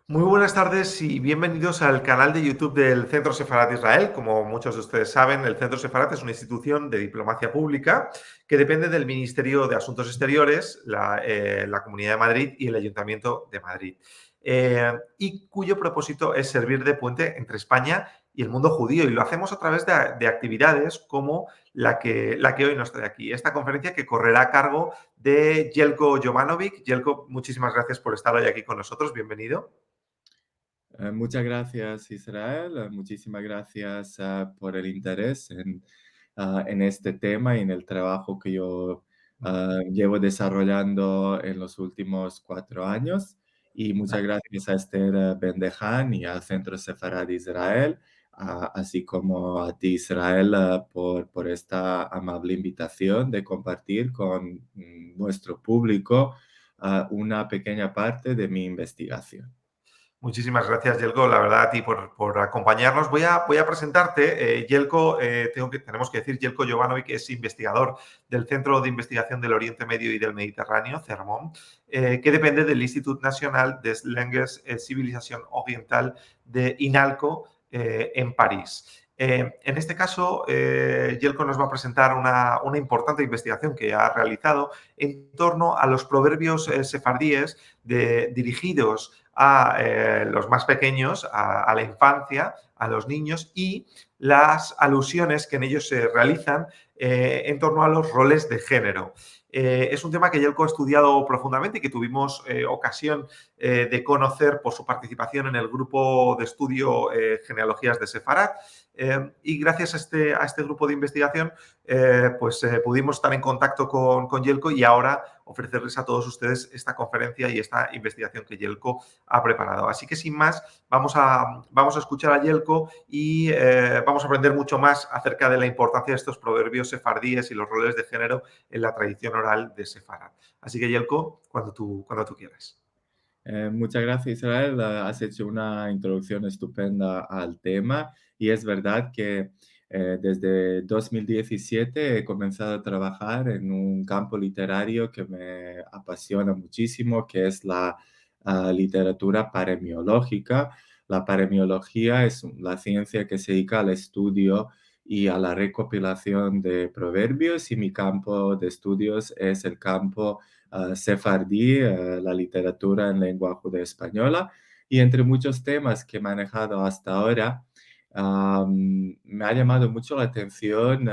Muy buenas tardes y bienvenidos al canal de YouTube del Centro Sefarat Israel. Como muchos de ustedes saben, el Centro Sefarat es una institución de diplomacia pública que depende del Ministerio de Asuntos Exteriores, la Comunidad de Madrid y el Ayuntamiento de Madrid, y cuyo propósito es servir de puente entre España y el mundo judío. Y lo hacemos a través de actividades como la que hoy nos trae aquí. Esta conferencia que correrá a cargo de Jelko Jovanovic. Jelko, muchísimas gracias por estar hoy aquí con nosotros. Bienvenido. Muchas gracias, Israel. Muchísimas gracias por el interés en este tema y en el trabajo que yo llevo desarrollando en los últimos 4 años. Y muchas gracias a Esther Bendejan y al Centro Sefarad Israel, así como a ti, Israel, por esta amable invitación de compartir con nuestro público una pequeña parte de mi investigación. Muchísimas gracias, Yelko, la verdad, a ti por acompañarnos. Voy a presentarte. Yelko, tenemos que decir, Yelko Jovanovic es investigador del Centro de Investigación del Oriente Medio y del Mediterráneo, CERMOM, que depende del Institut Nacional des Langues et Civilisation Oriental de INALCO en París. En este caso, Yelko nos va a presentar una importante investigación que ha realizado en torno a los proverbios sefardíes dirigidos a los más pequeños, a la infancia, a los niños y las alusiones que en ellos se realizan en torno a los roles de género. Es un tema que Yelko ha estudiado profundamente y que tuvimos ocasión de conocer por su participación en el grupo de estudio Genealogías de Sefarat. Y gracias a este grupo de investigación, pudimos estar en contacto con Yelko y ahora ofrecerles a todos ustedes esta conferencia y esta investigación que Yelko ha preparado. Así que sin más, vamos a escuchar a Yelko y vamos a aprender mucho más acerca de la importancia de estos proverbios sefardíes y los roles de género en la tradición oral de Sefarad. Así que Yelko, cuando tú quieras. Muchas gracias, Israel. Has hecho una introducción estupenda al tema y es verdad que desde 2017 he comenzado a trabajar en un campo literario que me apasiona muchísimo, que es la literatura paremiológica. La paremiología es la ciencia que se dedica al estudio y a la recopilación de proverbios y mi campo de estudios es el campo sefardí, la literatura en lengua judeo-española, y entre muchos temas que he manejado hasta ahora, me ha llamado mucho la atención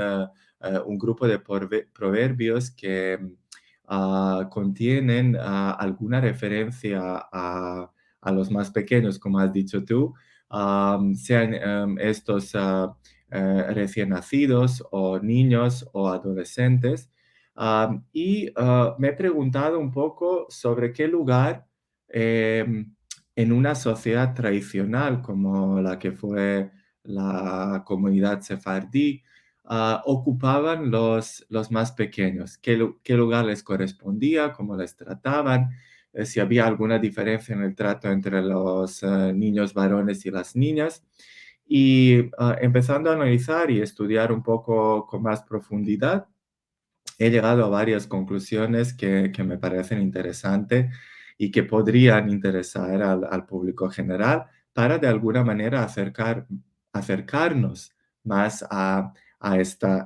un grupo de proverbios que contienen alguna referencia a los más pequeños, como has dicho tú, sean estos recién nacidos o niños o adolescentes. Me he preguntado un poco sobre qué lugar en una sociedad tradicional como la que fue la comunidad sefardí ocupaban los más pequeños, qué lugar les correspondía, cómo les trataban, si había alguna diferencia en el trato entre los niños varones y las niñas. Y empezando a analizar y estudiar un poco con más profundidad, he llegado a varias conclusiones que me parecen interesantes y que podrían interesar al público general para de alguna manera acercarnos más a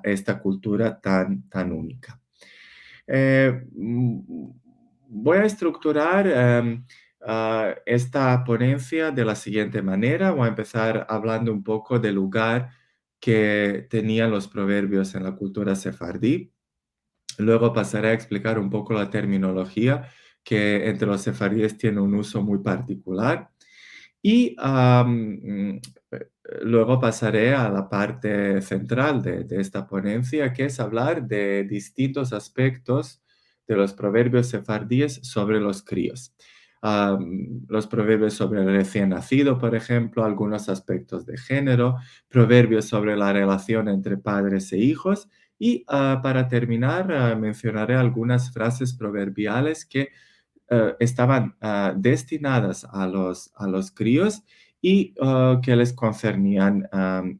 esta cultura tan única. Voy a estructurar esta ponencia de la siguiente manera. Voy a empezar hablando un poco del lugar que tenían los proverbios en la cultura sefardí. Luego pasaré a explicar un poco la terminología, que entre los sefardíes tiene un uso muy particular. Y luego pasaré a la parte central de esta ponencia, que es hablar de distintos aspectos de los proverbios sefardíes sobre los críos. Los proverbios sobre el recién nacido, por ejemplo, algunos aspectos de género, proverbios sobre la relación entre padres e hijos y para terminar, mencionaré algunas frases proverbiales que estaban destinadas a los críos y que les concernían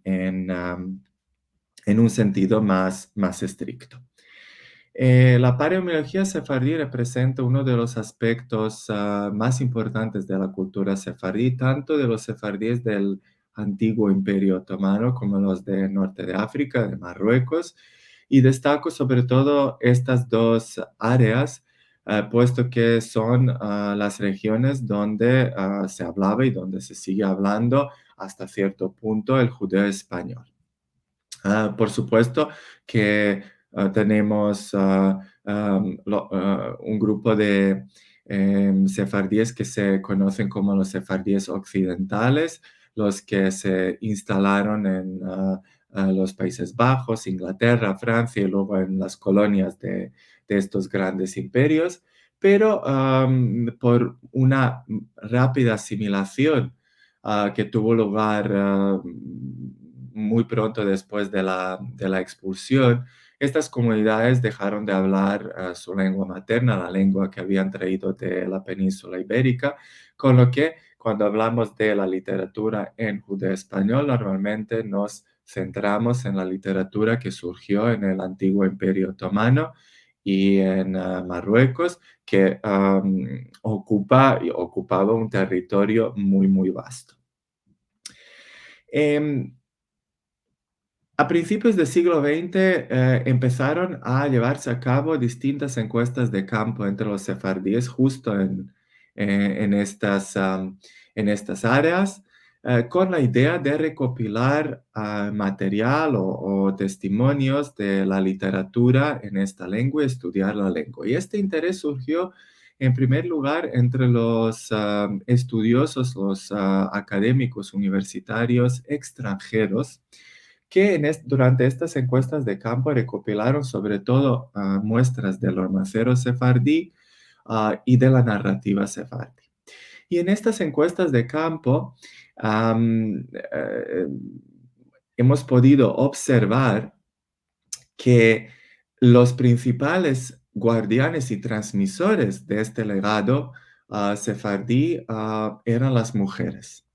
en un sentido más estricto. La paleomiología sefardí representa uno de los aspectos más importantes de la cultura sefardí, tanto de los sefardíes del antiguo Imperio Otomano como los del norte de África, de Marruecos, y destaco sobre todo estas dos áreas, puesto que son las regiones donde se hablaba y donde se sigue hablando hasta cierto punto el judeo español. Por supuesto que tenemos un grupo de sefardíes que se conocen como los sefardíes occidentales, los que se instalaron en los Países Bajos, Inglaterra, Francia y luego en las colonias de estos grandes imperios, pero por una rápida asimilación que tuvo lugar muy pronto después de la expulsión, estas comunidades dejaron de hablar su lengua materna, la lengua que habían traído de la península ibérica, con lo que cuando hablamos de la literatura en judeo-español, normalmente nos centramos en la literatura que surgió en el antiguo Imperio Otomano y en Marruecos, que ocupaba un territorio muy, muy vasto. Em, a principios del siglo XX empezaron a llevarse a cabo distintas encuestas de campo entre los sefardíes justo en en estas áreas, con la idea de recopilar material o testimonios de la literatura en esta lengua y estudiar la lengua. Y este interés surgió en primer lugar entre los estudiosos, los académicos universitarios extranjeros, que durante estas encuestas de campo recopilaron sobre todo muestras del hormacero sefardí y de la narrativa sefardí. Y en estas encuestas de campo eh, hemos podido observar que los principales guardianes y transmisores de este legado sefardí eran las mujeres.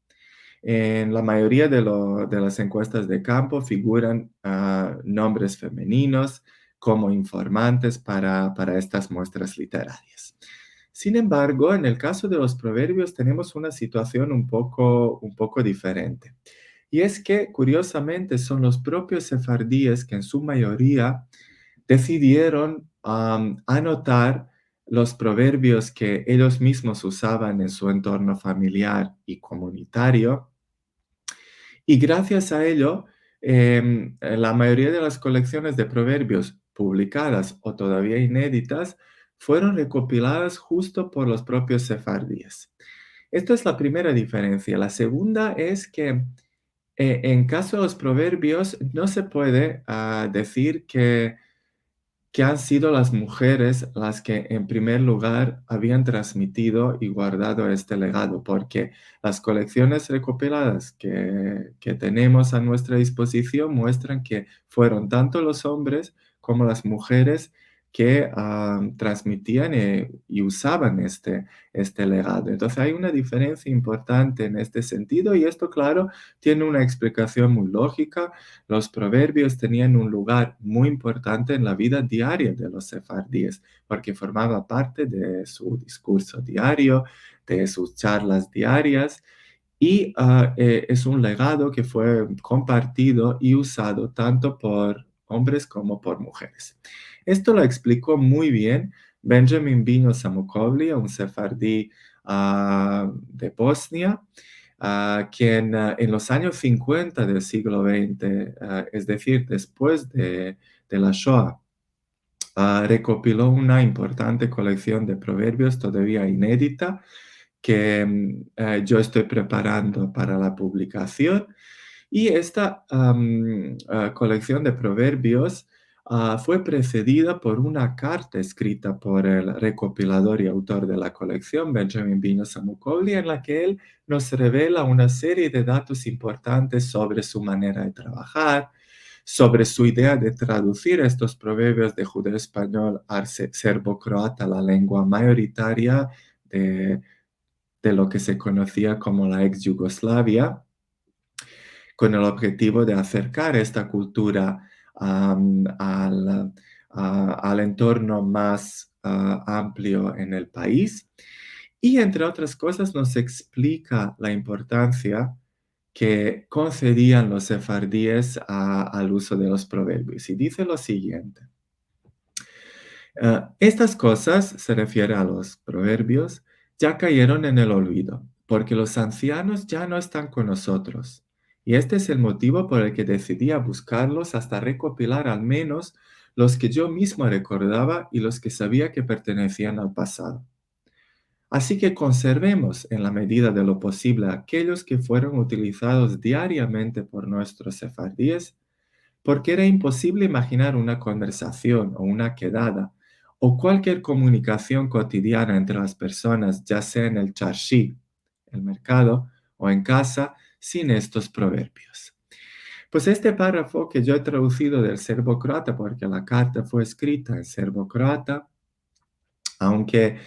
En la mayoría de las encuestas de campo figuran nombres femeninos como informantes para estas muestras literarias. Sin embargo, en el caso de los proverbios tenemos una situación un poco diferente. Y es que, curiosamente, son los propios sefardíes que en su mayoría decidieron anotar los proverbios que ellos mismos usaban en su entorno familiar y comunitario, y gracias a ello, la mayoría de las colecciones de proverbios publicadas o todavía inéditas fueron recopiladas justo por los propios sefardíes. Esta es la primera diferencia. La segunda es que en caso de los proverbios no se puede decir que han sido las mujeres las que en primer lugar habían transmitido y guardado este legado, porque las colecciones recopiladas que tenemos a nuestra disposición muestran que fueron tanto los hombres como las mujeres que transmitían y usaban este legado. Entonces hay una diferencia importante en este sentido y esto, claro, tiene una explicación muy lógica. Los proverbios tenían un lugar muy importante en la vida diaria de los sefardíes, porque formaba parte de su discurso diario, de sus charlas diarias, y es un legado que fue compartido y usado tanto por hombres como por mujeres. Esto lo explicó muy bien Benjamin Bino Samukovli, un sefardí de Bosnia, quien en los años 50 del siglo XX, es decir, después de la Shoah, recopiló una importante colección de proverbios todavía inédita que yo estoy preparando para la publicación. Y esta colección de proverbios fue precedida por una carta escrita por el recopilador y autor de la colección, Benjamin Bino Samukovli, en la que él nos revela una serie de datos importantes sobre su manera de trabajar, sobre su idea de traducir estos proverbios de judeo-español al serbo-croata, la lengua mayoritaria de lo que se conocía como la ex-Yugoslavia, con el objetivo de acercar esta cultura al entorno más amplio en el país. Y entre otras cosas nos explica la importancia que concedían los sefardíes al uso de los proverbios. Y dice lo siguiente. Estas cosas, se refiere a los proverbios, ya cayeron en el olvido, porque los ancianos ya no están con nosotros. Y este es el motivo por el que decidí a buscarlos hasta recopilar al menos los que yo mismo recordaba y los que sabía que pertenecían al pasado. Así que conservemos en la medida de lo posible aquellos que fueron utilizados diariamente por nuestros sefardíes, porque era imposible imaginar una conversación o una quedada o cualquier comunicación cotidiana entre las personas, ya sea en el charshi, el mercado, o en casa, sin estos proverbios. Pues este párrafo que yo he traducido del serbo-croata, porque la carta fue escrita en serbo-croata, aunque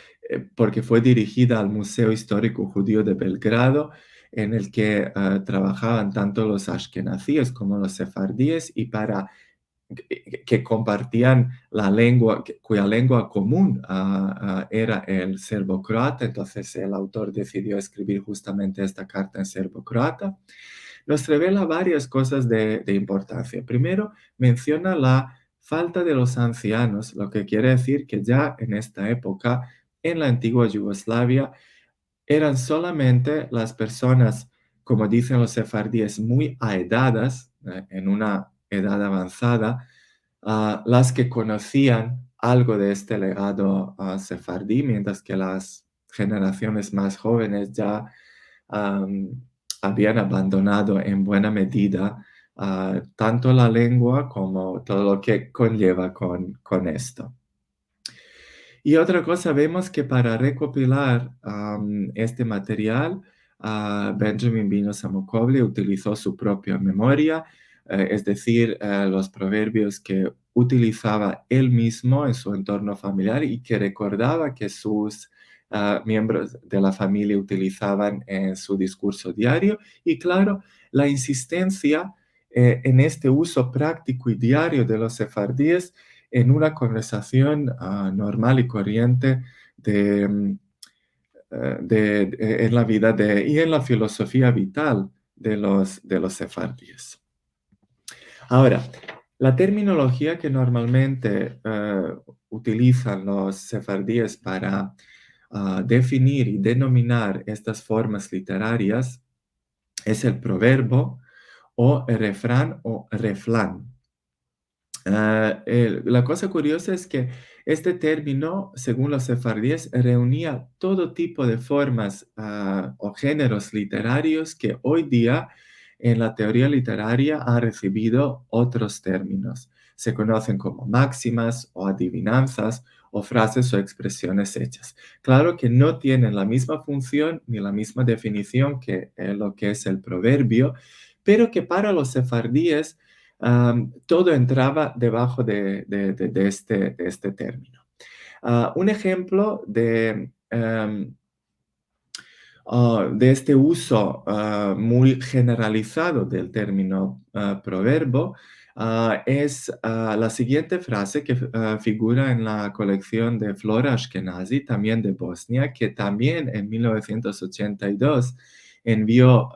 porque fue dirigida al Museo Histórico Judío de Belgrado, en el que trabajaban tanto los ashkenazíes como los sefardíes, y para que compartían la lengua, cuya lengua común era el serbo-croata. Entonces el autor decidió escribir justamente esta carta en serbo-croata. Nos revela varias cosas de importancia. Primero, menciona la falta de los ancianos, lo que quiere decir que ya en esta época, en la antigua Yugoslavia, eran solamente las personas, como dicen los sefardíes, muy aedadas, en una edad avanzada, las que conocían algo de este legado sefardí, mientras que las generaciones más jóvenes ya habían abandonado en buena medida tanto la lengua como todo lo que conlleva con esto. Y otra cosa, vemos que para recopilar este material, Benjamin Bino Samokovlya utilizó su propia memoria, es decir, los proverbios que utilizaba él mismo en su entorno familiar y que recordaba que sus miembros de la familia utilizaban en su discurso diario. Y claro, la insistencia en este uso práctico y diario de los sefardíes en una conversación normal y corriente en la vida y en la filosofía vital de los sefardíes. Ahora, la terminología que normalmente utilizan los sefardíes para definir y denominar estas formas literarias es el proverbio o el refrán o reflán. La cosa curiosa es que este término, según los sefardíes, reunía todo tipo de formas o géneros literarios que hoy día en la teoría literaria han recibido otros términos. Se conocen como máximas o adivinanzas o frases o expresiones hechas. Claro que no tienen la misma función ni la misma definición que lo que es el proverbio, pero que para los sefardíes todo entraba debajo de este término. Un ejemplo de este uso muy generalizado del término proverbio es la siguiente frase que figura en la colección de Flora Ashkenazi, también de Bosnia, que también en 1982 envió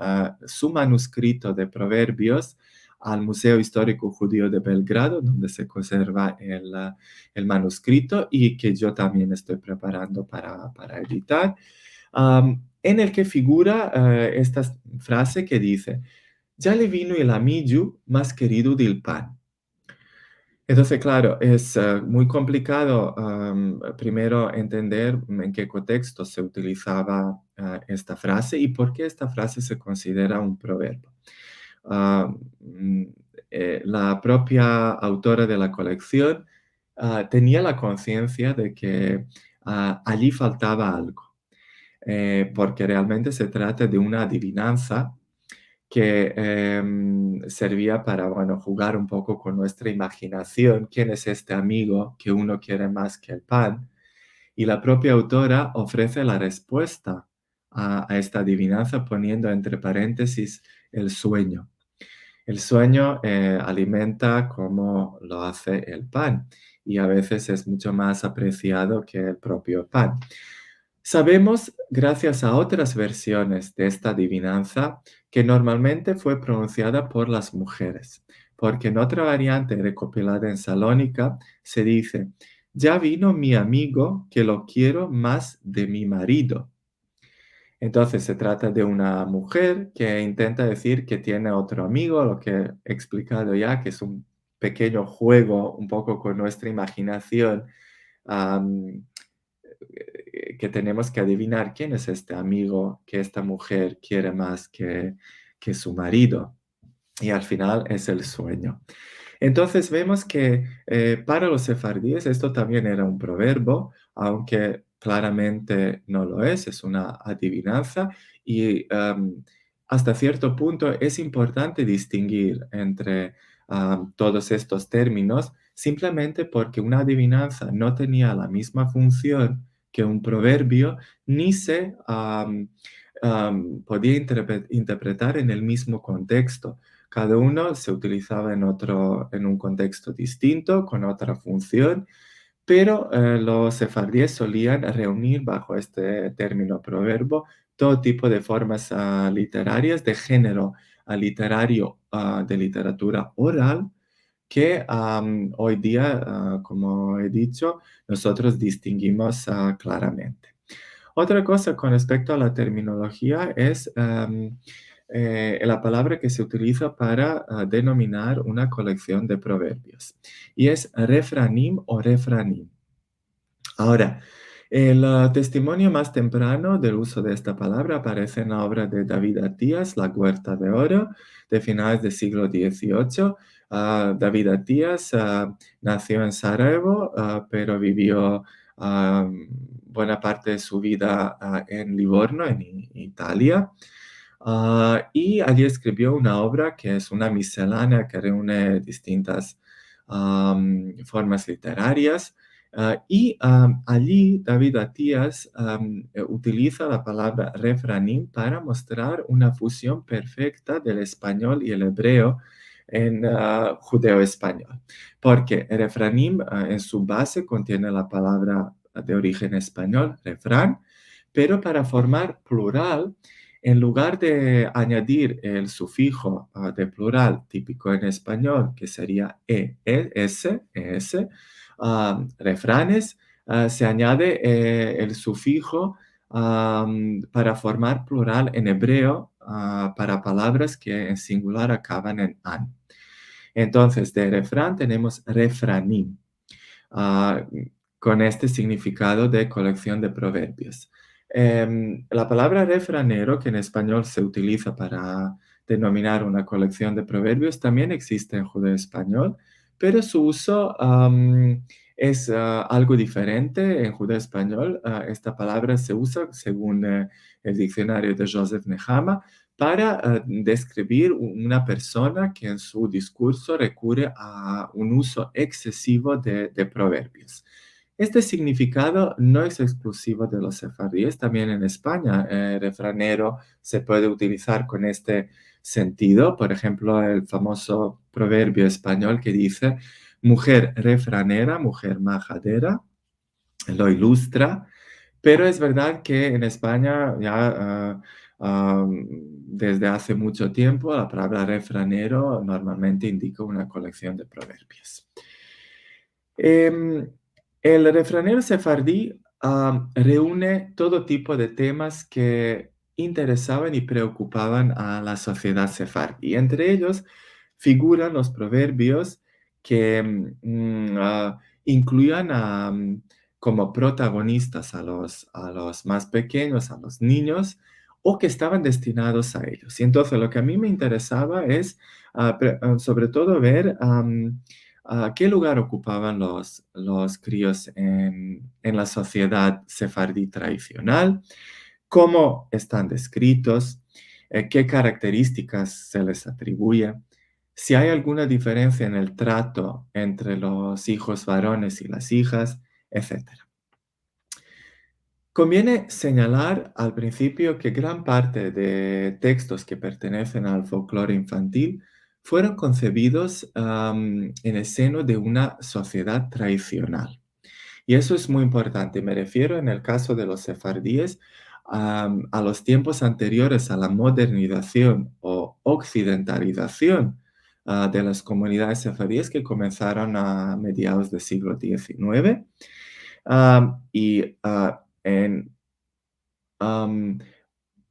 su manuscrito de proverbios al Museo Histórico Judío de Belgrado, donde se conserva el manuscrito y que yo también estoy preparando para editar, en el que figura esta frase que dice: «Ya le vino el amigo más querido del pan». Entonces, claro, es muy complicado primero entender en qué contexto se utilizaba esta frase y por qué esta frase se considera un proverbio. La propia autora de la colección tenía la conciencia de que allí faltaba algo, porque realmente se trata de una adivinanza que servía para, bueno, jugar un poco con nuestra imaginación. ¿Quién es este amigo que uno quiere más que el pan? Y la propia autora ofrece la respuesta a esta adivinanza poniendo entre paréntesis el sueño. El sueño alimenta como lo hace el pan. y a veces es mucho más apreciado que el propio pan. Sabemos, gracias a otras versiones de esta adivinanza, que normalmente fue pronunciada por las mujeres, porque en otra variante recopilada en Salónica se dice, ya vino mi amigo que lo quiero más de mi marido. Entonces se trata de una mujer que intenta decir que tiene otro amigo, lo que he explicado ya, que es un pequeño juego un poco con nuestra imaginación, am, que tenemos que adivinar quién es este amigo que esta mujer quiere más que su marido. Y al final es el sueño. Entonces vemos que para los sefardíes esto también era un proverbio, aunque claramente no lo es una adivinanza y hasta cierto punto es importante distinguir entre todos estos términos simplemente porque una adivinanza no tenía la misma función que un proverbio ni se podía interpretar en el mismo contexto. Cada uno se utilizaba en un contexto distinto, con otra función, pero los sefardíes solían reunir bajo este término proverbio todo tipo de formas literarias de género literario de literatura oral que hoy día, como he dicho, nosotros distinguimos claramente. Otra cosa con respecto a la terminología es la palabra que se utiliza para denominar una colección de proverbios y es refranim o refranim. Ahora, el testimonio más temprano del uso de esta palabra aparece en la obra de David Atías, La Huerta de Oro, de finales del siglo XVIII. David Atías nació en Sarajevo, pero vivió buena parte de su vida en Livorno, en Italia. Y allí escribió una obra que es una miscelánea que reúne distintas formas literarias. Allí David Atías utiliza la palabra refranín para mostrar una fusión perfecta del español y el hebreo en judeo-español, porque el refranín en su base contiene la palabra de origen español, refrán, pero para formar plural, en lugar de añadir el sufijo de plural típico en español, que sería es, refranes, se añade el sufijo para formar plural en hebreo para palabras que en singular acaban en an. Entonces, de refrán tenemos refranim, ah, con este significado de colección de proverbios. La palabra refranero, que en español se utiliza para denominar una colección de proverbios, también existe en judeo-español, pero su uso es algo diferente. En judeo-español, esta palabra se usa, según el diccionario de Joseph Nehama, para describir una persona que en su discurso recurre a un uso excesivo de proverbios. Este significado no es exclusivo de los sefardíes, también en España refranero se puede utilizar con este sentido. Por ejemplo, el famoso proverbio español que dice, mujer refranera, mujer majadera, lo ilustra, pero es verdad que en España ya desde hace mucho tiempo la palabra refranero normalmente indica una colección de proverbios. Em, el refranero sefardí reúne todo tipo de temas que interesaban y preocupaban a la sociedad sefardí. Entre ellos figuran los proverbios que incluían como protagonistas a los más pequeños, a los niños, o que estaban destinados a ellos. Y entonces lo que a mí me interesaba es sobre todo ver qué lugar ocupaban los críos en la sociedad sefardí tradicional, cómo están descritos, qué características se les atribuye, si hay alguna diferencia en el trato entre los hijos varones y las hijas, etc. Conviene señalar al principio que gran parte de textos que pertenecen al folclore infantil fueron concebidos en el seno de una sociedad tradicional. Y eso es muy importante. Me refiero en el caso de los sefardíes a los tiempos anteriores a la modernización o occidentalización de las comunidades sefardíes que comenzaron a mediados del siglo XIX y en am,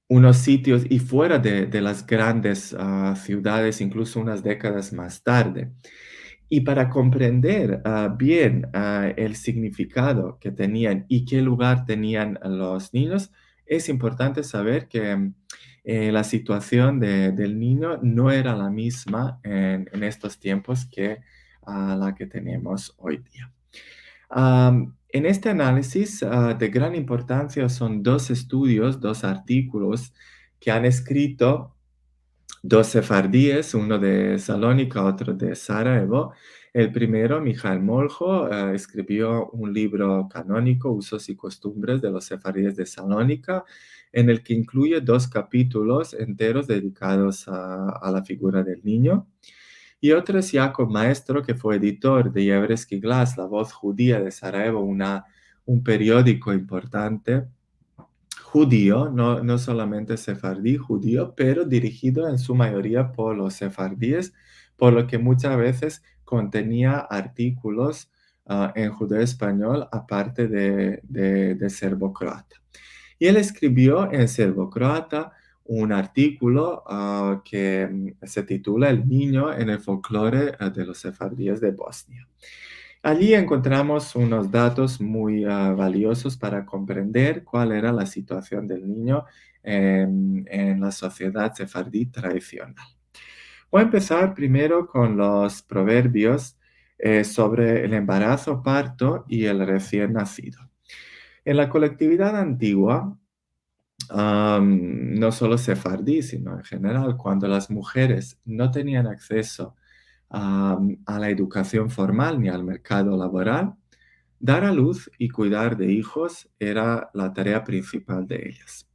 unos sitios y fuera de las grandes ciudades, incluso unas décadas más tarde. Y para comprender bien el significado que tenían y qué lugar tenían los niños, es importante saber que la situación del niño no era la misma en estos tiempos que la que tenemos hoy día. En este análisis de gran importancia son dos estudios, dos artículos que han escrito dos sefardíes, uno de Salónica, otro de Sarajevo. El primero, Mijael Moljo, escribió un libro canónico, Usos y Costumbres de los Sefardíes de Salónica, en el que incluye dos capítulos enteros dedicados a la figura del niño. Y otro es Jacob Maestro, que fue editor de Yevreski Glas, La Voz Judía de Sarajevo, un periódico importante judío, no solamente sefardí, judío, pero dirigido en su mayoría por los sefardíes, por lo que muchas veces contenía artículos en judeo español, aparte de serbo-croata. Y él escribió en serbo-croata un artículo que se titula El niño en el folclore de los sefardíes de Bosnia. Allí encontramos unos datos muy valiosos para comprender cuál era la situación del niño en la sociedad sefardí tradicional. Voy a empezar primero con los proverbios sobre el embarazo, parto y el recién nacido. En la colectividad antigua, no solo sefardí, sino en general, cuando las mujeres no tenían acceso a la educación formal ni al mercado laboral, dar a luz y cuidar de hijos era la tarea principal de ellas.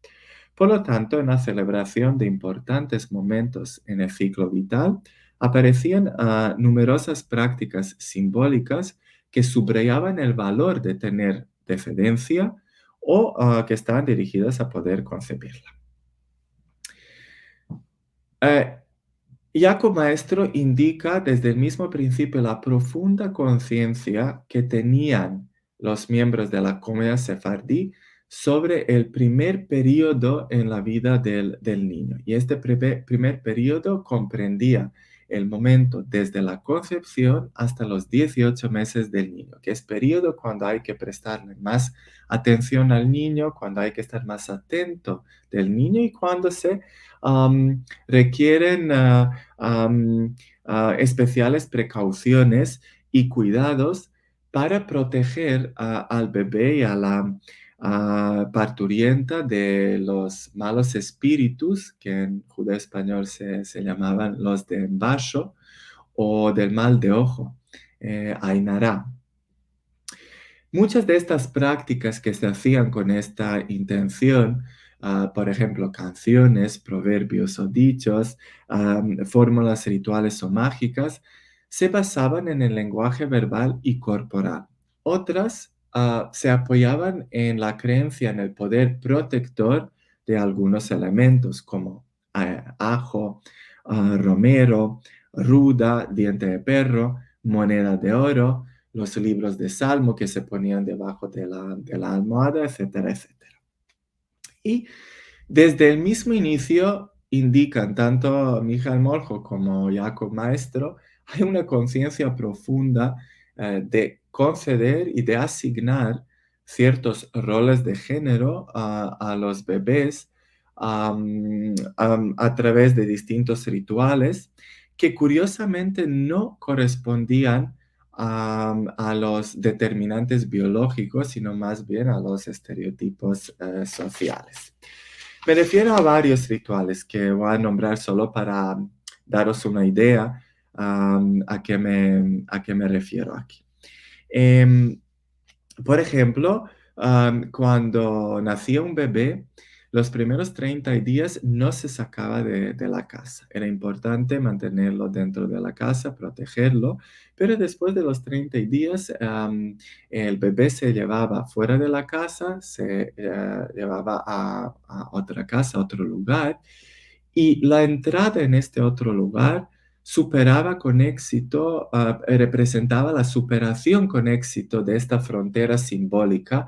Por lo tanto, en la celebración de importantes momentos en el ciclo vital, aparecían numerosas prácticas simbólicas que subrayaban el valor de tener descendencia o que estaban dirigidas a poder concebirla. Jacob Maestro indica desde el mismo principio la profunda conciencia que tenían los miembros de la comunidad sefardí sobre el primer periodo en la vida del niño. Y este primer periodo comprendía el momento desde la concepción hasta los 18 meses del niño, que es periodo cuando hay que prestarle más atención al niño, cuando hay que estar más atento del niño y cuando se requieren especiales precauciones y cuidados para proteger al bebé y a la parturienta de los malos espíritus, que en judeo español se llamaban los de embacho, o del mal de ojo, Ainara. Muchas de estas prácticas que se hacían con esta intención, por ejemplo, canciones, proverbios o dichos, fórmulas rituales o mágicas, se basaban en el lenguaje verbal y corporal. Otras se apoyaban en la creencia en el poder protector de algunos elementos como ajo, romero, ruda, diente de perro, moneda de oro, los libros de Salmo que se ponían debajo de la almohada, etcétera, etcétera. Y desde el mismo inicio indican tanto Mijael Moljo como Jacob Maestro, hay una conciencia profunda de conceder y de asignar ciertos roles de género a los bebés a través de distintos rituales que curiosamente no correspondían a los determinantes biológicos, sino más bien a los estereotipos sociales. Me refiero a varios rituales que voy a nombrar solo para daros una idea a qué me refiero aquí. Por ejemplo, cuando nacía un bebé, Los primeros 30 días no se sacaba de la casa. Era importante mantenerlo dentro de la casa, protegerlo, pero después de los 30 días el bebé se llevaba fuera de la casa, se llevaba a otra casa, a otro lugar, y la entrada en este otro lugar superaba con éxito, representaba la superación con éxito de esta frontera simbólica,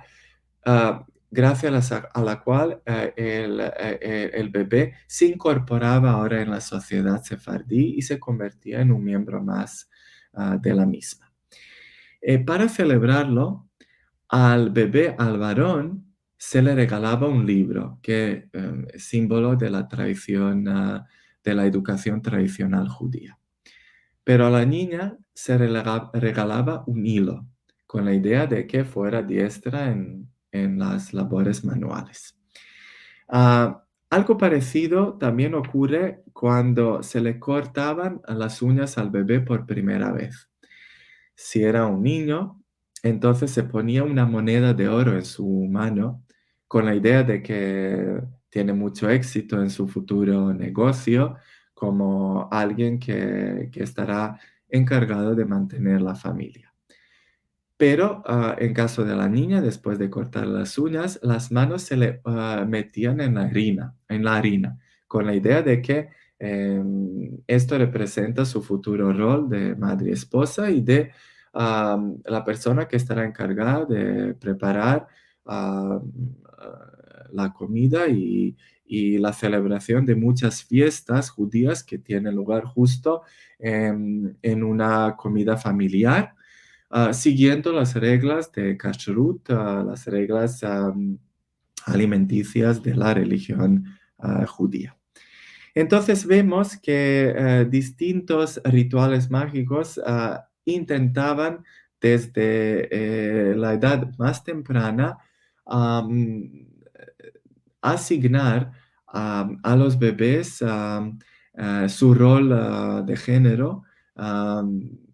gracias a la cual el bebé se incorporaba ahora en la sociedad sefardí y se convertía en un miembro más de la misma. Para celebrarlo, al bebé, al varón, se le regalaba un libro, que es símbolo de la tradición, de la educación tradicional judía. Pero a la niña se regalaba un hilo, con la idea de que fuera diestra en las labores manuales. Algo parecido también ocurre cuando se le cortaban las uñas al bebé por primera vez. Si era un niño, entonces se ponía una moneda de oro en su mano con la idea de que tiene mucho éxito en su futuro negocio, como alguien que estará encargado de mantener la familia. Pero en caso de la niña, después de cortar las uñas, las manos se le metían en la harina, con la idea de que esto representa su futuro rol de madre y esposa y de la persona que estará encargada de preparar la comida y la celebración de muchas fiestas judías que tienen lugar justo en una comida familiar, siguiendo las reglas de Kashrut, las reglas alimenticias de la religión judía. Entonces vemos que distintos rituales mágicos intentaban desde la edad más temprana am, asignar a los bebés su rol de género,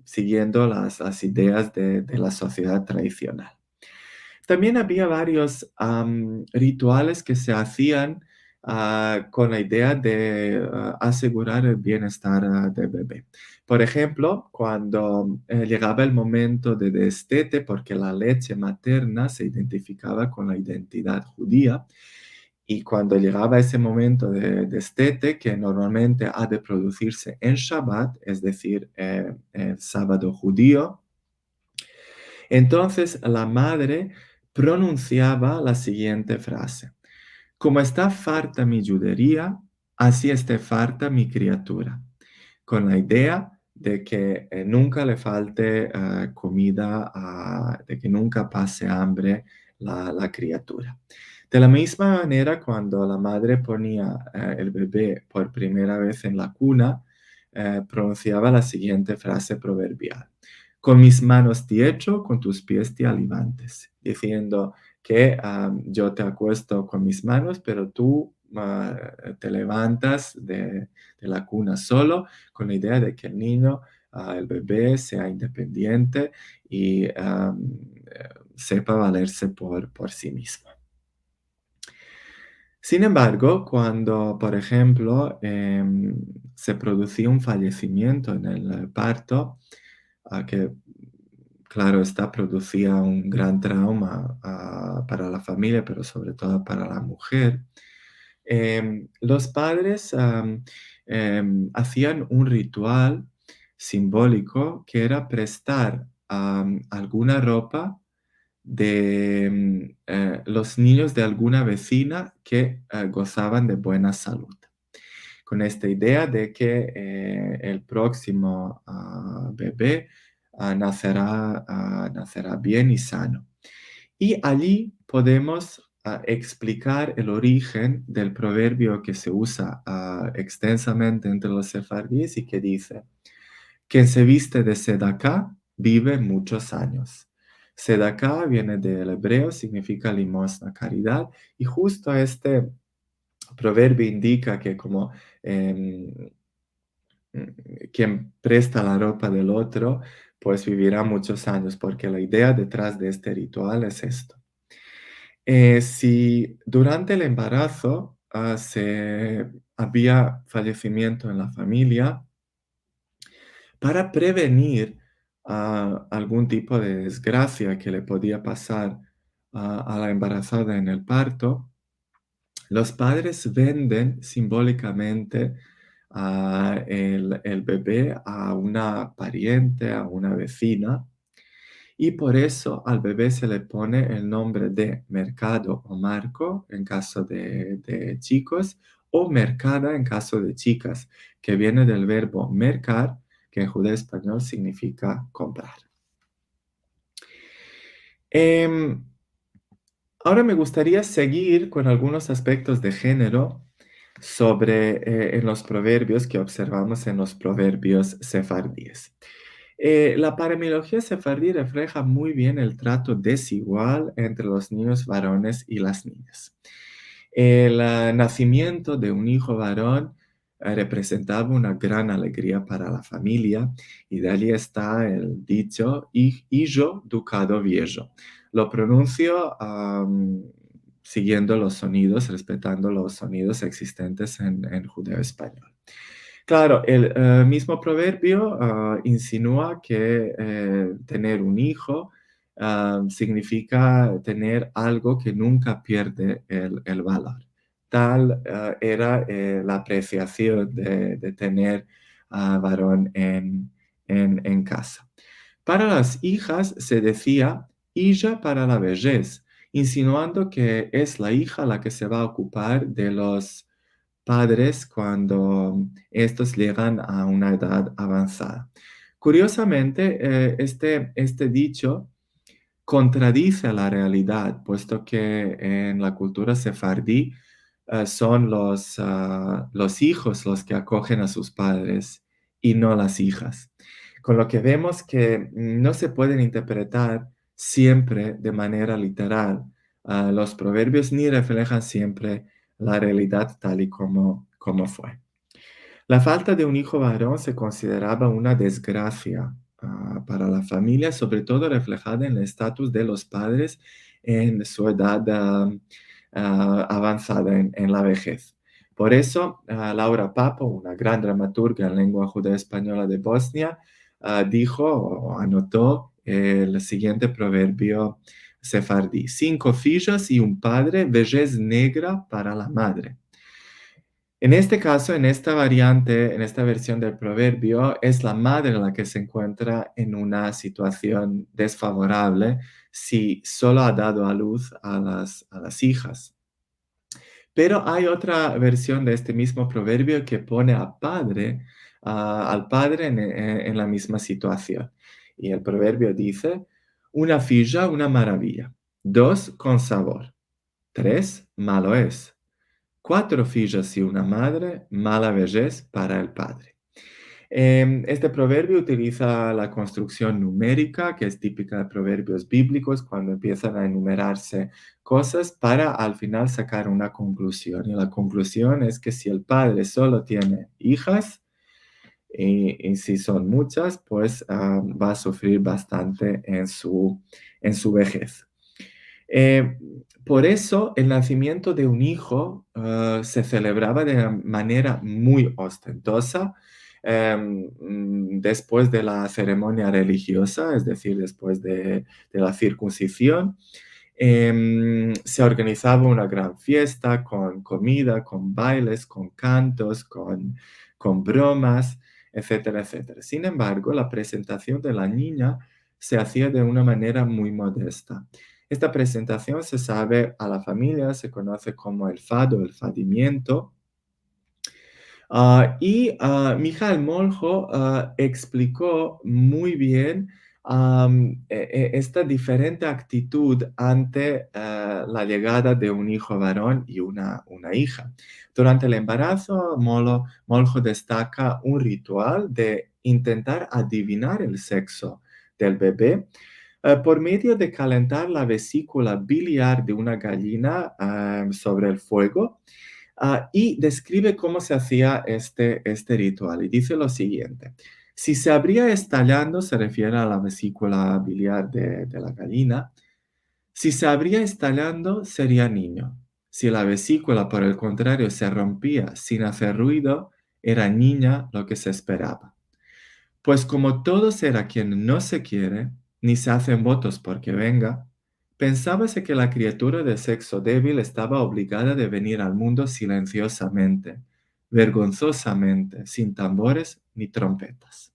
siguiendo las ideas de la sociedad tradicional. También había varios rituales que se hacían con la idea de asegurar el bienestar del bebé. Por ejemplo, cuando llegaba el momento de destete, porque la leche materna se identificaba con la identidad judía, y cuando llegaba ese momento de destete, que normalmente ha de producirse en Shabbat, es decir, el sábado judío, entonces la madre pronunciaba la siguiente frase: como está farta mi judería, así esté farta mi criatura, con la idea de que nunca le falte comida, de que nunca pase hambre la criatura. De la misma manera, cuando la madre ponía el bebé por primera vez en la cuna, pronunciaba la siguiente frase proverbial: con mis manos te echo, con tus pies te alivantes, diciendo que yo te acuesto con mis manos, pero tú te levantas de la cuna solo, con la idea de que el niño, el bebé, sea independiente y sepa valerse por sí mismo. Sin embargo, cuando, por ejemplo, se producía un fallecimiento en el parto, que claro está, producía un gran trauma para la familia, pero sobre todo para la mujer, los padres hacían un ritual simbólico que era prestar alguna ropa de los niños de alguna vecina que gozaban de buena salud, con esta idea de que el próximo bebé nacerá bien y sano. Y allí podemos explicar el origen del proverbio que se usa extensamente entre los sefardíes y que dice: quien se viste de sedacá vive muchos años. Sedacá viene del hebreo, significa limosna, caridad, y justo este proverbio indica que como quien presta la ropa del otro, pues vivirá muchos años, porque la idea detrás de este ritual es esto. Si durante el embarazo había fallecimiento en la familia, para prevenir algún tipo de desgracia que le podía pasar a la embarazada en el parto, los padres venden simbólicamente el bebé a una pariente, a una vecina, y por eso al bebé se le pone el nombre de Mercado o Marco en caso de chicos, o Mercada en caso de chicas, que viene del verbo mercar, que en judeo español significa comprar. Em, Ahora me gustaría seguir con algunos aspectos de género en los proverbios que observamos en los proverbios sefardíes. La paremilogía sefardí refleja muy bien el trato desigual entre los niños varones y las niñas. El nacimiento de un hijo varón representaba una gran alegría para la familia, y de allí está el dicho "hijo ducado viejo". Lo pronuncio siguiendo los sonidos, respetando los sonidos existentes en judeo español. Claro, el mismo proverbio insinúa que tener un hijo significa tener algo que nunca pierde el valor. Tal era la apreciación de tener varón en casa. Para las hijas se decía hija para la vejez, insinuando que es la hija la que se va a ocupar de los padres cuando estos llegan a una edad avanzada. Curiosamente, este dicho contradice la realidad, puesto que en la cultura sefardí son los hijos los que acogen a sus padres y no las hijas. Con lo que vemos que no se pueden interpretar siempre de manera literal. Los proverbios ni reflejan siempre la realidad tal y como fue. La falta de un hijo varón se consideraba una desgracia para la familia, sobre todo reflejada en el estatus de los padres en su edad avanzada, en la vejez. Por eso, Laura Papo, una gran dramaturga en lengua judeo-española de Bosnia, dijo o anotó el siguiente proverbio sefardí: 5 fillas y un padre, vejez negra para la madre. En este caso, en esta variante, en esta versión del proverbio, es la madre la que se encuentra en una situación desfavorable si solo ha dado a luz a las hijas. Pero hay otra versión de este mismo proverbio que pone al padre en la misma situación. Y el proverbio dice: una filla, una maravilla; dos, con sabor; tres, malo es; cuatro fillas y una madre, mala vejez para el padre. Este proverbio utiliza la construcción numérica, que es típica de proverbios bíblicos, cuando empiezan a enumerarse cosas para al final sacar una conclusión. Y la conclusión es que si el padre solo tiene hijas, y si son muchas, pues va a sufrir bastante en su vejez. Por eso el nacimiento de un hijo se celebraba de manera muy ostentosa después de la ceremonia religiosa, es decir, después de la circuncisión. Se organizaba una gran fiesta con comida, con bailes, con cantos, con bromas, etcétera, etcétera. Sin embargo, la presentación de la niña se hacía de una manera muy modesta. Esta presentación se sabe a la familia, se conoce como el fado, el fadimiento. Mijael Moljo explicó muy bien esta diferente actitud ante la llegada de un hijo varón y una hija. Durante el embarazo, Moljo destaca un ritual de intentar adivinar el sexo del bebé por medio de calentar la vesícula biliar de una gallina sobre el fuego. Y describe cómo se hacía este ritual. Y dice lo siguiente: si se abría estallando, se refiere a la vesícula biliar de la gallina. Si se abría instalando, sería niño. Si la vesícula, por el contrario, se rompía sin hacer ruido, era niña lo que se esperaba. Pues como todo será quien no se quiere, ni se hacen votos porque venga, pensábase que la criatura de sexo débil estaba obligada de venir al mundo silenciosamente, vergonzosamente, sin tambores ni trompetas.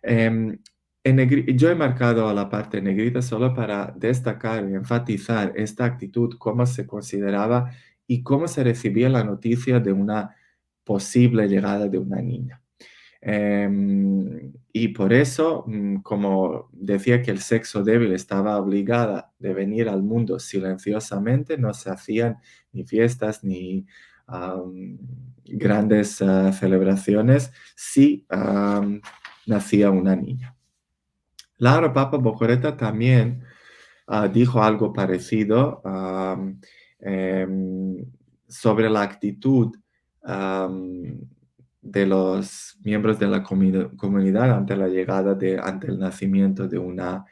Em, yo he marcado a la parte en negrita solo para destacar y enfatizar esta actitud, cómo se consideraba y cómo se recibía la noticia de una posible llegada de una niña. Y por eso, como decía que el sexo débil estaba obligada de venir al mundo silenciosamente, no se hacían ni fiestas ni grandes celebraciones si nacía una niña. Laura Papa Bocoreta también dijo algo parecido em, sobre la actitud de los miembros de la comunidad ante la llegada ante el nacimiento de una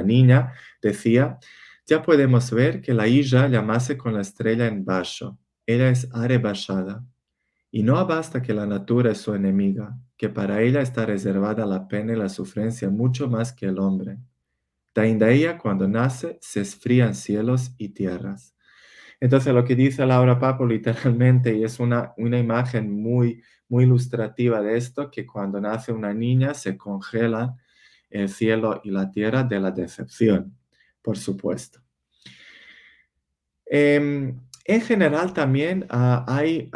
niña. Decía, ya podemos ver que la hija llamase con la estrella en bajo. Ella es arebashada. Y no basta que la natura es su enemiga, que para ella está reservada la pena y la sufrencia mucho más que el hombre. Ainda ella, cuando nace, se esfrían cielos y tierras. Entonces, lo que dice Laura Papo literalmente, y es una imagen muy, muy ilustrativa de esto, que cuando nace una niña se congelan el cielo y la tierra de la decepción, por supuesto. En general también hay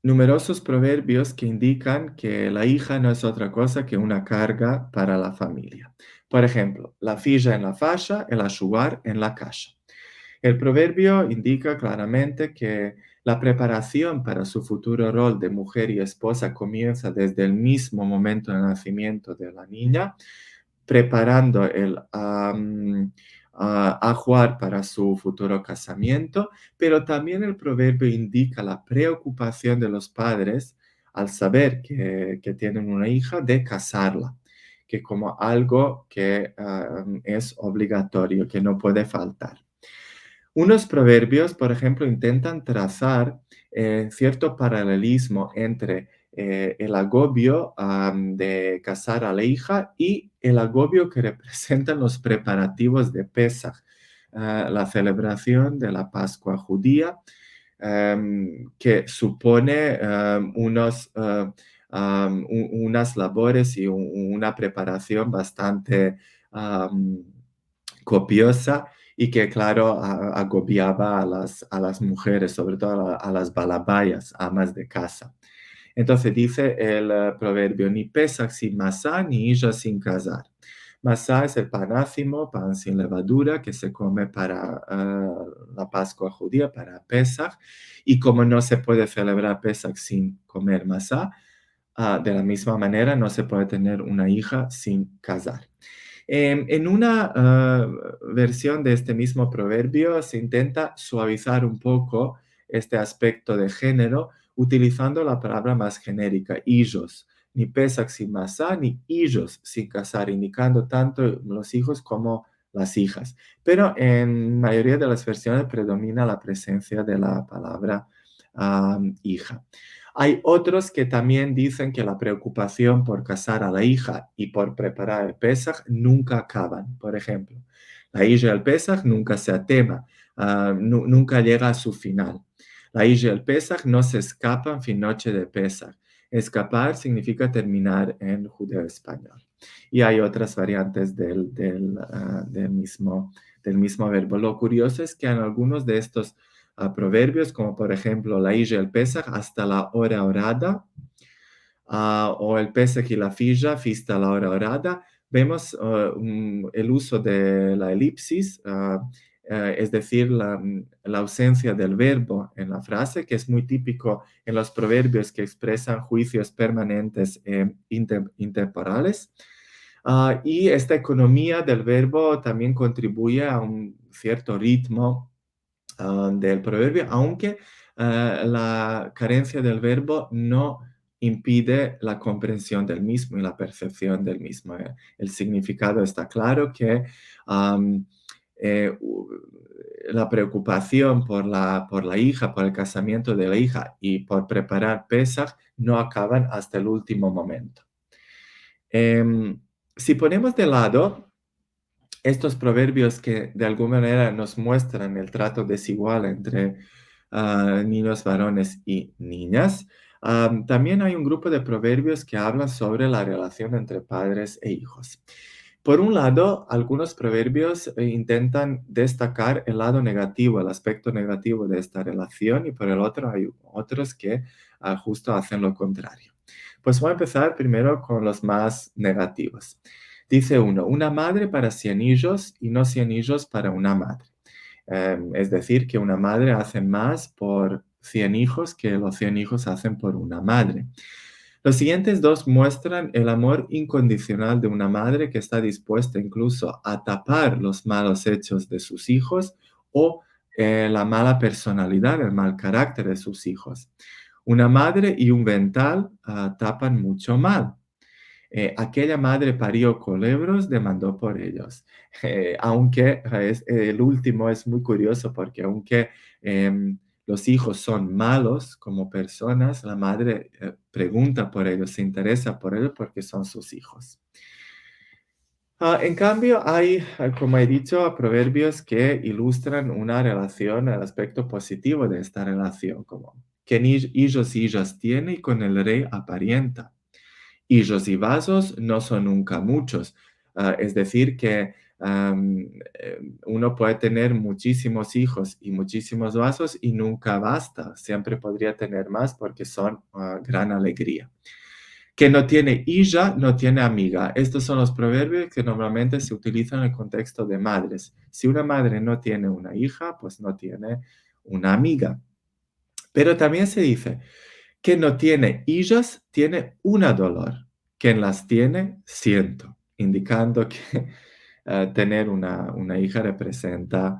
numerosos proverbios que indican que la hija no es otra cosa que una carga para la familia. Por ejemplo, la filla en la fascia, el asciugar en la casa. El proverbio indica claramente que la preparación para su futuro rol de mujer y esposa comienza desde el mismo momento del nacimiento de la niña, preparando el ajuar para su futuro casamiento, pero también el proverbio indica la preocupación de los padres al saber que tienen una hija de casarla, que como algo que es obligatorio, que no puede faltar. Unos proverbios, por ejemplo, intentan trazar cierto paralelismo entre el agobio de casar a la hija y el agobio que representan los preparativos de Pesaj, la celebración de la Pascua judía, que supone unas labores y una preparación bastante copiosa y que, claro, agobiaba a las mujeres, sobre todo a las balabayas, amas de casa. Entonces dice el proverbio, ni Pesach sin masá, ni hija sin casar. Masá es el panácimo, pan sin levadura, que se come para la Pascua judía, para Pesach, y como no se puede celebrar Pesach sin comer masá, de la misma manera no se puede tener una hija sin casar. En una versión de este mismo proverbio se intenta suavizar un poco este aspecto de género utilizando la palabra más genérica, hijos, ni Pesach sin masá, ni hijos sin casar, indicando tanto los hijos como las hijas. Pero en mayoría de las versiones predomina la presencia de la palabra hija. Hay otros que también dicen que la preocupación por casar a la hija y por preparar el Pesaj nunca acaban. Por ejemplo, la hija del Pesaj nunca se atema, nunca llega a su final. La hija del Pesaj no se escapa en fin noche de Pesaj. Escapar significa terminar en judeo español. Y hay otras variantes del mismo verbo. Lo curioso es que en algunos de estos proverbios, como por ejemplo la hija del Pesaj hasta la hora orada, o el Pesaj y la filla, fista la hora orada, vemos el uso de la elipsis, es decir, la ausencia del verbo en la frase, que es muy típico en los proverbios que expresan juicios permanentes e intemporales. Y esta economía del verbo también contribuye a un cierto ritmo del proverbio, aunque la carencia del verbo no impide la comprensión del mismo y la percepción del mismo. El significado está claro que am, la preocupación por la hija, por el casamiento de la hija y por preparar Pesaj no acaban hasta el último momento. Em, si ponemos de lado estos proverbios que de alguna manera nos muestran el trato desigual entre niños varones y niñas, también hay un grupo de proverbios que hablan sobre la relación entre padres e hijos. Por un lado, algunos proverbios intentan destacar el lado negativo, el aspecto negativo de esta relación, y por el otro hay otros que justo hacen lo contrario. Pues voy a empezar primero con los más negativos. Dice uno, una madre para 100 hijos y no 100 hijos para una madre. Es decir, que una madre hace más por 100 hijos que los 100 hijos hacen por una madre. Los siguientes dos muestran el amor incondicional de una madre que está dispuesta incluso a tapar los malos hechos de sus hijos o la mala personalidad, el mal carácter de sus hijos. Una madre y un vental tapan mucho mal. Aquella madre parió culebros, demandó por ellos. Aunque el último es muy curioso porque aunque los hijos son malos como personas, la madre pregunta por ellos, se interesa por ellos porque son sus hijos. En cambio, hay, como he dicho, proverbios que ilustran una relación, el aspecto positivo de esta relación, como que hijos y hijas tiene y con el rey aparenta. Hijos y vasos no son nunca muchos. Es decir, que uno puede tener muchísimos hijos y muchísimos vasos y nunca basta. Siempre podría tener más porque son gran alegría. Que no tiene hija, no tiene amiga. Estos son los proverbios que normalmente se utilizan en el contexto de madres. Si una madre no tiene una hija, pues no tiene una amiga. Pero también se dice, que no tiene hijas, tiene una dolor. Quien las tiene, ciento, indicando que tener una hija representa,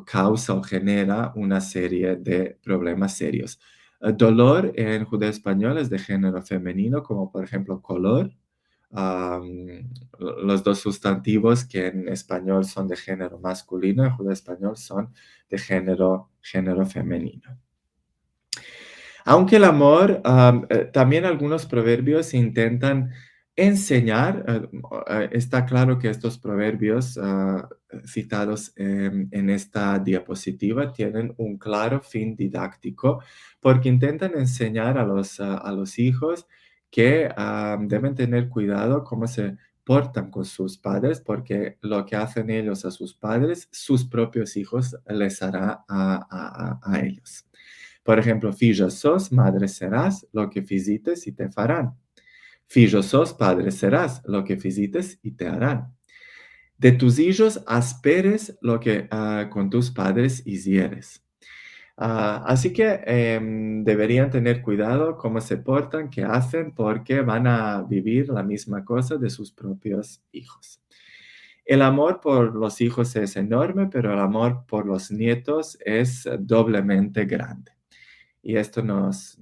causa o genera una serie de problemas serios. Dolor en judeo-español es de género femenino, como por ejemplo color. Los dos sustantivos que en español son de género masculino, en judeo-español son de género femenino. Aunque el amor, también algunos proverbios intentan enseñar, está claro que estos proverbios citados en esta diapositiva tienen un claro fin didáctico porque intentan enseñar a los hijos que deben tener cuidado cómo se portan con sus padres, porque lo que hacen ellos a sus padres, sus propios hijos les hará a ellos. Por ejemplo, filho sos, madre serás, lo que fizites y te farán. Filho sos, padre serás, lo que fizites y te harán. De tus hijos esperes lo que con tus padres hicieres. Así que deberían tener cuidado cómo se portan, qué hacen, porque van a vivir la misma cosa de sus propios hijos. El amor por los hijos es enorme, pero el amor por los nietos es doblemente grande. Y esto nos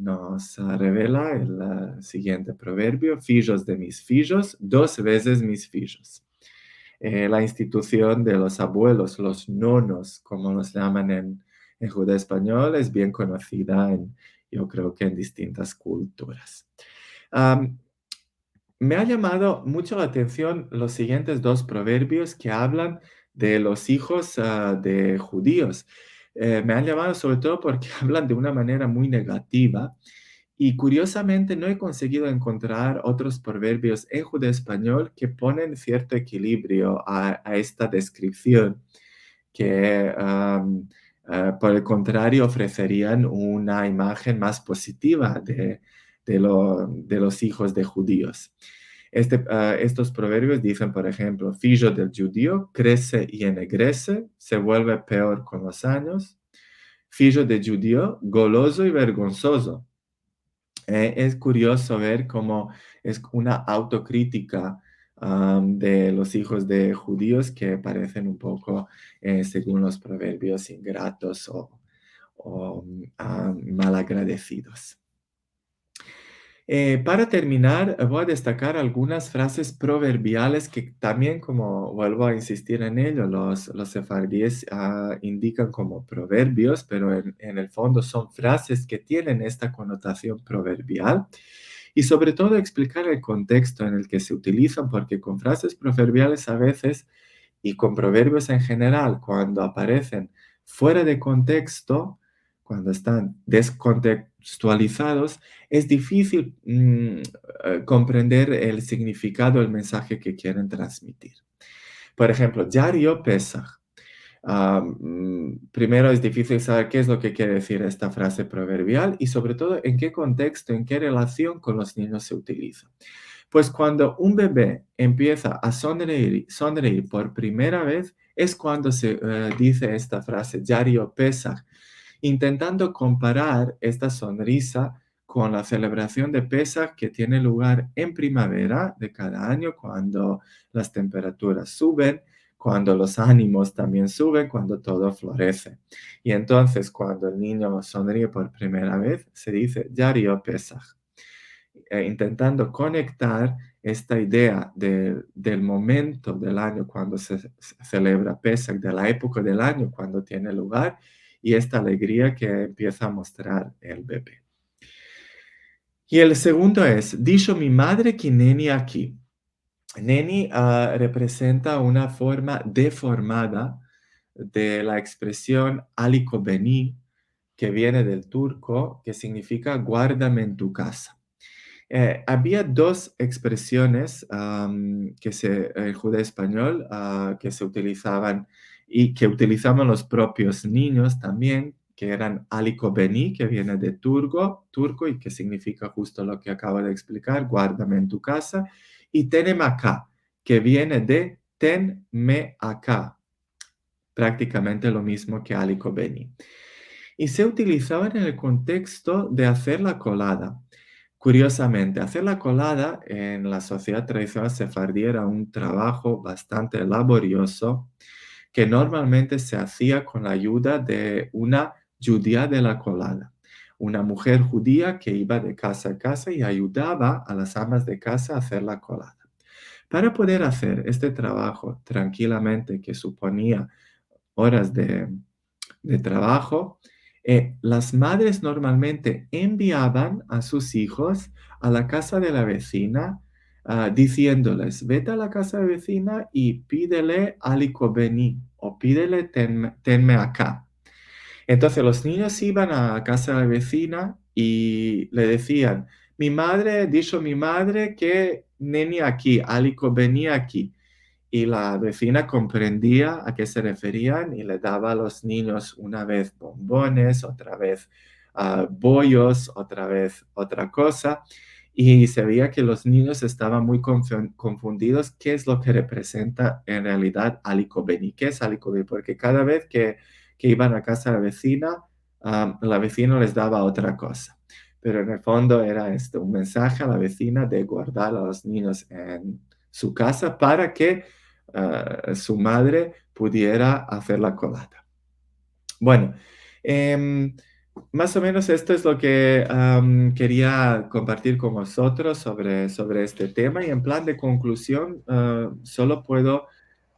revela el siguiente proverbio, filhos de mis filhos, 2 veces mis filhos. La institución de los abuelos, los nonos, como los llaman en judeo español, es bien conocida yo creo que en distintas culturas. Me ha llamado mucho la atención los siguientes 2 proverbios que hablan de los hijos de judíos. Me han llamado sobre todo porque hablan de una manera muy negativa y curiosamente no he conseguido encontrar otros proverbios en judeo español que ponen cierto equilibrio a esta descripción, que por el contrario ofrecerían una imagen más positiva de los hijos de judíos. Estos proverbios dicen, por ejemplo, filho del judío crece y ennegrece, se vuelve peor con los años. Filho de judío, goloso y vergonzoso. Es curioso ver cómo es una autocrítica de los hijos de judíos que parecen un poco, según los proverbios, ingratos o malagradecidos. Para terminar, voy a destacar algunas frases proverbiales que también, como vuelvo a insistir en ello, los sefardíes indican como proverbios, pero en el fondo son frases que tienen esta connotación proverbial. Y sobre todo explicar el contexto en el que se utilizan, porque con frases proverbiales a veces y con proverbios en general, cuando aparecen fuera de contexto, cuando están descontextualizados, es difícil comprender el significado, el mensaje que quieren transmitir. Por ejemplo, Diario Pesach. Primero es difícil saber qué es lo que quiere decir esta frase proverbial y sobre todo en qué contexto, en qué relación con los niños se utiliza. Pues cuando un bebé empieza a sonreír por primera vez, es cuando se dice esta frase, Diario Pesach, intentando comparar esta sonrisa con la celebración de Pesach que tiene lugar en primavera de cada año, cuando las temperaturas suben, cuando los ánimos también suben, cuando todo florece. Y entonces, cuando el niño sonríe por primera vez, se dice Diario Pesach, intentando conectar esta idea del momento del año cuando se celebra Pesach, de la época del año cuando tiene lugar, y esta alegría que empieza a mostrar el bebé. Y el segundo es, dicho mi madre que neni aquí. Neni representa una forma deformada de la expresión aliko beni, que viene del turco, que significa guárdame en tu casa. Había dos expresiones el judeo español que se utilizaban y que utilizaban los propios niños también, que eran aliko beni, que viene de turco y que significa justo lo que acabo de explicar, guárdame en tu casa, y tenem acá, que viene de tenme acá, prácticamente lo mismo que aliko beni. Y se utilizaban en el contexto de hacer la colada. Curiosamente, hacer la colada en la sociedad tradicional sefardí era un trabajo bastante laborioso que normalmente se hacía con la ayuda de una judía de la colada, una mujer judía que iba de casa a casa y ayudaba a las amas de casa a hacer la colada. Para poder hacer este trabajo tranquilamente, que suponía horas de trabajo, las madres normalmente enviaban a sus hijos a la casa de la vecina, diciéndoles, vete a la casa de la vecina y pídele aliko beni o pídele tenme acá. Entonces los niños iban a casa de la vecina y le decían, dicho mi madre que neni aquí, aliko beni aquí. Y la vecina comprendía a qué se referían y le daba a los niños una vez bombones, otra vez bollos, otra vez otra cosa. Y se veía que los niños estaban muy confundidos qué es lo que representa en realidad Aliko Beni. ¿Qué es Aliko Beni? Porque cada vez que iban a casa de la vecina les daba otra cosa. Pero en el fondo era esto, un mensaje a la vecina de guardar a los niños en su casa para que su madre pudiera hacer la colada. Bueno, em, más o menos esto es lo que quería compartir con vosotros sobre este tema y en plan de conclusión, solo puedo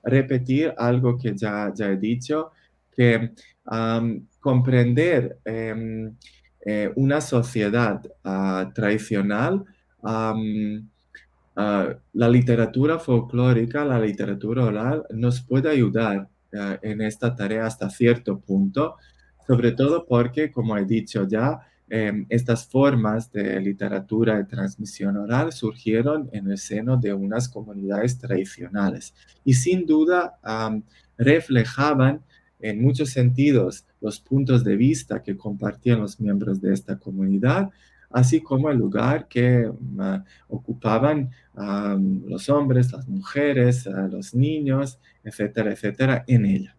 repetir algo que ya he dicho, que comprender una sociedad tradicional, la literatura folclórica, la literatura oral, nos puede ayudar en esta tarea hasta cierto punto, sobre todo porque, como he dicho ya, estas formas de literatura de transmisión oral surgieron en el seno de unas comunidades tradicionales y sin duda reflejaban en muchos sentidos los puntos de vista que compartían los miembros de esta comunidad, así como el lugar que ocupaban los hombres, las mujeres, los niños, etcétera, etcétera, en ella.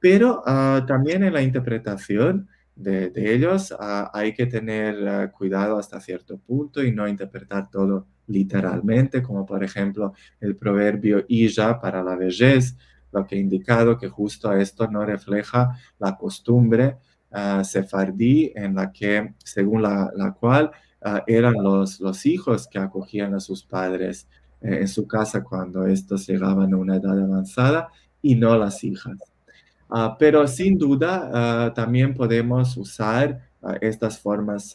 Pero también en la interpretación de ellos hay que tener cuidado hasta cierto punto y no interpretar todo literalmente, como por ejemplo el proverbio Ija para la vejez, lo que ha indicado que justo esto no refleja la costumbre sefardí, en la que, según la cual eran los hijos que acogían a sus padres en su casa cuando estos llegaban a una edad avanzada y no las hijas. Pero sin duda también podemos usar estas formas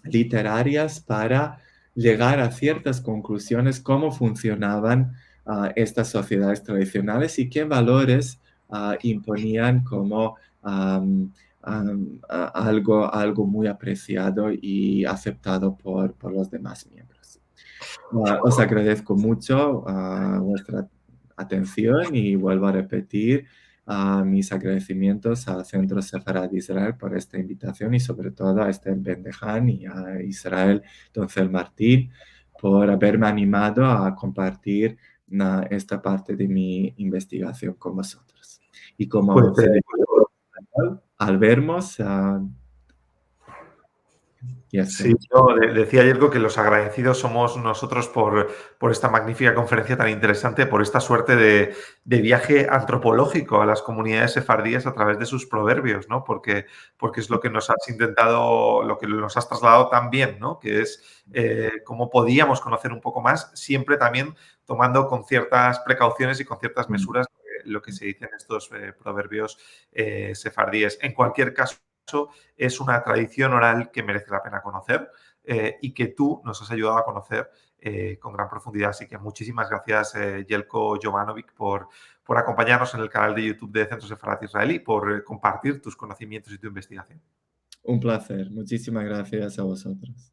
literarias para llegar a ciertas conclusiones, cómo funcionaban estas sociedades tradicionales y qué valores imponían como algo muy apreciado y aceptado por los demás miembros. Os agradezco mucho vuestra atención y vuelvo a repetir mis agradecimientos al Centro Sefarad de Israel por esta invitación y sobre todo a Esther Bendejan y a Israel Doncel Martín por haberme animado a compartir esta parte de mi investigación con vosotros. Y Pues, como se dice en español, al vernos, ya sí, está. yo decía ayer que los agradecidos somos nosotros por esta magnífica conferencia tan interesante, por esta suerte de viaje antropológico a las comunidades sefardíes a través de sus proverbios, ¿no? Porque es lo que nos has intentado, lo que nos has trasladado tan bien, ¿no? Que es cómo podíamos conocer un poco más, siempre también tomando con ciertas precauciones y con ciertas mesuras lo que se dice en estos proverbios sefardíes. En cualquier caso, es una tradición oral que merece la pena conocer y que tú nos has ayudado a conocer con gran profundidad. Así que muchísimas gracias, Jelko Jovanovic, por acompañarnos en el canal de YouTube de Centro Sefarad Israelí, por compartir tus conocimientos y tu investigación. Un placer. Muchísimas gracias a vosotros.